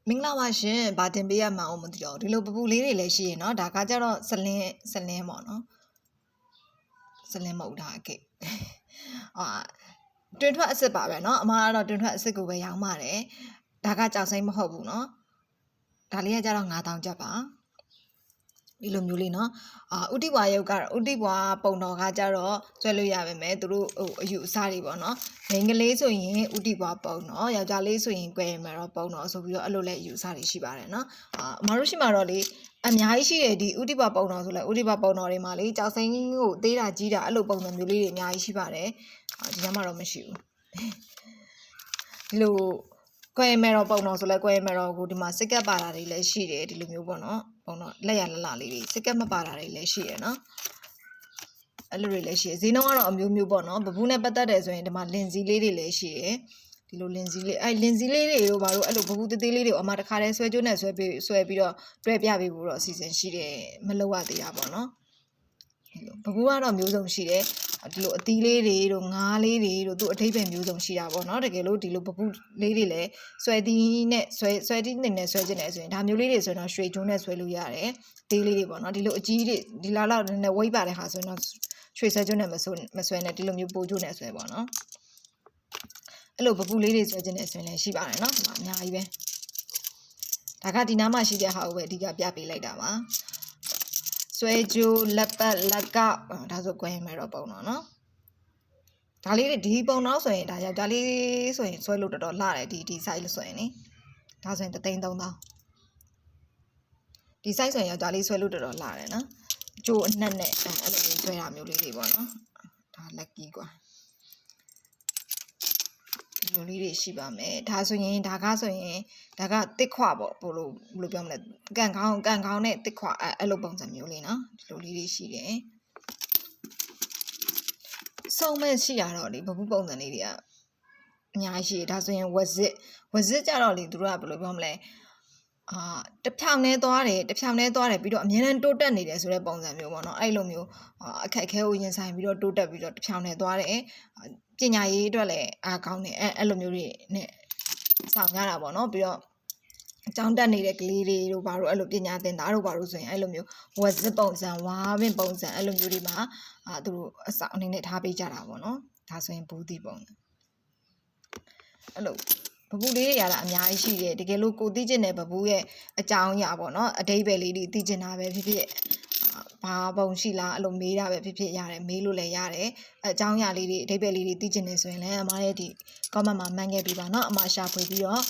မင်္ဂလာပါရှင်ဗာတင်ပေးရမှာအောင်မသိတော့ဒီလိုပပူလေးတွေလည်းရှိရင်เนาะဒါကကြတော့စလင်းပေါ့เนาะစလင်းမဟုတ်တာအကိတွင်ထွက်အစ်စ်ပါပဲเนาะအမကတော့တွင်ထွက်အစ်စ်ကိုပဲရောင်းပါတယ်ဒါကကြောက်စိမ့်မဟုတ်ဘူးเนาะဒါလေးကကြတော့9000ကျပ်ပါဒီလိုမျိုးလေးเนาะဥတိဘွားရုပ်ကဥတိဘွားပုံတော်ကကြတော့ဆွဲလို့ရပါမယ်သူတို့အယူအဆတွေပေါ့เนาะမိန်းကလေးဆိုရင်ဥတိဘွားပုံတော်ယောက်ျားလေးဆိုရင်ကွယ်မယ်တော့ပုံတော်ဆိုပြီးတော့အဲ့လိုလဲအယူအဆတွေရှိပါတယ်เนาะအမတို့ရှိမှာတော့လေအများကြီးရှိတယ်ဒီဥတိဘွားပုံတော်ဆိုလဲဥတိဘွားပုံတော်တွေမှာလေကြောက်စိမ့်ကိုသေးတာကြီးတာအဲ့လိုပုံစံမျိုးလေးတွေအများကြီးရှိပါတယ်ဒီညမှာတော့မရှိဘူးဒီလိုကွယ်မယ်တော့ပုံတော်ဆိုလဲကွယ်မယ်တော့ကိုဒီမှာစက်ကပ်ပါတာတွေလည်းရှိတယ်ဒီလိုမျိုးပေါ့เนาะပုံတော့လက်ရလလလေးတွေစက်ကပ်မပါတာတွေလည်းရှိရယ်เนาะအဲ့လိုတွေလည်းရှိရယ်ဈေးနှုန်းကတော့အမျိုးမျိုးပေါ့เนาะပပူးနဲ့ပတ်သက်တယ်ဆိုရင်ဒီမှာလင်စီလေးတွေလည်းရှိရယ်ဒီလိုလင်စီလေးလင်စီလေးတွေတို့ဘာလို့အဲ့လိုပပူးသေးသေးလေးတွေကိုအမတခါတည်းဆွဲကြိုးနဲ့ဆွဲပြီးတော့တွဲပြပေးဖို့တော့အစီအစဉ်ရှိတယ်မလုပ်ရသေးတာပေါ့เนาะဒီလိုပပူးကတော့မျိုးစုံရှိတယ်ဒီလိုအသီးလေးတွေတို့ငါးလေးတွေတို့သူ့အထိပ္ပယ်မျိုးစုံရှိတာပေါ့เนาะတကယ်လို့ဒီလိုပပူးလေးတွေလည်းဆွဲသီးနဲ့ဆွဲသီးနဲ့ဆွဲခြင်းနဲ့ဆိုရင်ဒါမျိုးလေးတွေဆိုရင်တော့ရွှေကျုံးနဲ့ဆွဲလို့ရတယ်သေးလေးတွေပေါ့เนาะဒီလိုအကြီးတွေဒီလောက်နည်းနည်းဝိတ်ပါတဲ့ဟာဆိုရင်တော့ရွှေဆွဲကျုံးနဲ့မဆွဲနဲ့ဒီလိုမျိုးပိုကျုံးနဲ့ဆွဲပေါ့เนาะအဲ့လိုပပူးလေးတွေဆွဲခြင်းနဲ့ဆိုရင်လည်းရှိပါတယ်เนาะအများကြီးပဲဒါကဒီနားမှာရှိတဲ့ဟာကိုပဲအဓိကပြပေးလိုက်တာပါဆွဲကြိုးလက်ပတ်လက်ကောက်ဒါဆိုကွဲမယ်တော့ပုံတော့เนาะဒါလေးတွေဒီပုံတော့ဆိုရင်ဒါယောက်ျားလေးဆိုရင်ဆွဲလို့တော်တော်လှတယ်ဒီ size လို့ဆိုရင်နိဒါဆိုရင်3,000ဒီ size ဆိုရင်ယောက်ျားလေးဆွဲလို့တော်တော်လှတယ်နော်ကြိုးအနှက်နဲ့အဲ့လိုမျိုးဆွဲတာမျိုးလေးတွေပေါ့နော်ဒါ lucky กว่าဒီလိုလေးတွေရှိပါမယ်ဒါဆိုရင်ဒါကတစ်ခွပေါ့ဘယ်လိုပြောမလဲကန်ခေါင်းနဲ့တစ်ခွအဲ့လိုပုံစံမျိုးလေးနော်ဒီလိုလေးတွေရှိတယ်စုံမဲ့ရှိရတော့လေဘဘူးပုံစံလေးတွေကအများကြီးရှိတယ်ဒါဆိုရင်ဝဇစ်ကြတော့လေသူတို့ကဘယ်လိုပြောမလဲတစ်ဖြောင်နဲ့သွားတယ်ပြီးတော့အမြဲတမ်းတိုးတက်နေတယ်ဆိုတဲ့ပုံစံမျိုးပေါ့နော်အဲ့လိုမျိုးအခက်အခဲကိုရင်ဆိုင်ပြီးတော့တိုးတက်ပြီးတော့တစ်ဖြောင်နဲ့သွားတယ်ပညာရေးအတွက်လည်းအားကောင်းတယ်အဲ့လိုမျိုးတွေနဲ့ဆောင်ရတာပေါ့နော်ပြီးတော့အကြောင်းတက်နေတဲ့ကလေးတွေတို့ဘာလို့အဲ့လိုပညာသင်သားတို့ဘာလို့ဆိုရင်အဲ့လိုမျိုးဝက်စစ်ပုံစံဝါးပင်ပုံစံအဲ့လိုမျိုးတွေမှာသူတို့အဆောင်အနေနဲ့ထားပေးကြတာပေါ့နော်ဒါဆိုရင်ဘူးတီပုံအဲ့လိုဘဘူးလေးတွေရတာအများကြီးရှိတယ်တကယ်လို့ကိုသိကျင်တဲ့ဘဘူးရဲ့အကြောင်းအရာပေါ့နော်အတိတ်ပဲလေးတွေသိကျင်တာပဲဖြစ်ဖြစ်ဘာပုံရှိလားအဲ့လိုမေးတာပဲဖြစ်ဖြစ်ရတယ်မေးလို့လည်းရတယ်အကြောင်းအရာလေးတွေအတိတ်ပဲလေးတွေသိကျင်နေဆိုရင်လည်းအမရဲ့ဒီ comment မှာမှန်ခဲ့ပြီးပါเนาะအမရှာဖွေပြီးတော့